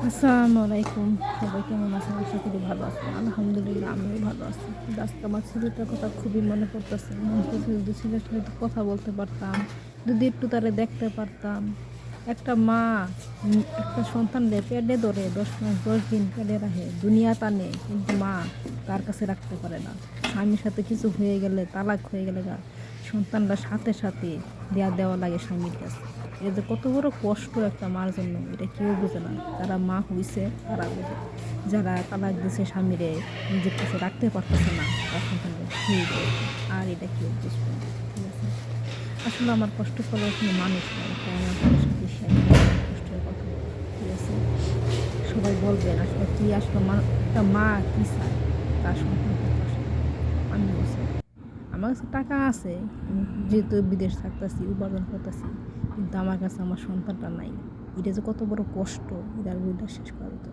আসসালামু আলাইকুম। সবাই কেমন আছেন? আশা করি ভালো আছেন। আলহামদুলিল্লাহ আমিও ভালো আছি। কিন্তু আজকে আমার ছেলেটার কথা খুবই মনে পড়তেছে। মনে হচ্ছে যদি ছেলের সাথে একটু কথা বলতে পারতাম, যদি একটু তারে দেখতে পারতাম। একটা মা একটা সন্তানরে পেটে ধরে ১০ মাস ১০ দিন পেটে রাখে, দুনিয়া টানে কিন্তু মা তার কাছে রাখতে পারে না। স্বামীর সাথে কিছু হয়ে গেলে, তালাক হয়ে গেলে সন্তানরা সাথে সাথে দেওয়া লাগে স্বামীর কাছে। এটা যে কত বড় কষ্ট একটা মার জন্য, এটা কেউ বোঝে না। যারা মা হইছে তারা বোঝে। যারা তালাক দিছে স্বামীরে, নিজের কাছে রাখতে পারতেছে না তার সন্তানকে, সেই বোঝে। আর এটা কেউ বুঝবে না। ঠিক আছে? আসলে আমার কষ্ট করার কোনো মানুষ নাই, তাই আমি আপনাদের সাথে শেয়ার করলাম আমার কষ্টের কথা। ঠিক আছে? সবাই বলবেন আসলে কি, আসলে একটা মা কি চায় তার সন্তানকে পাশে রাখে। আমিও চাই। আমার কাছে টাকা আছে, আমি যেহেতু বিদেশ থাকতেছি, উপার্জন করতেছি, কিন্তু আমার কাছে আমার সন্তানটা নাই। এটা যে কত বড় কষ্ট, এটা আর বইলে শেষ করা যেত না।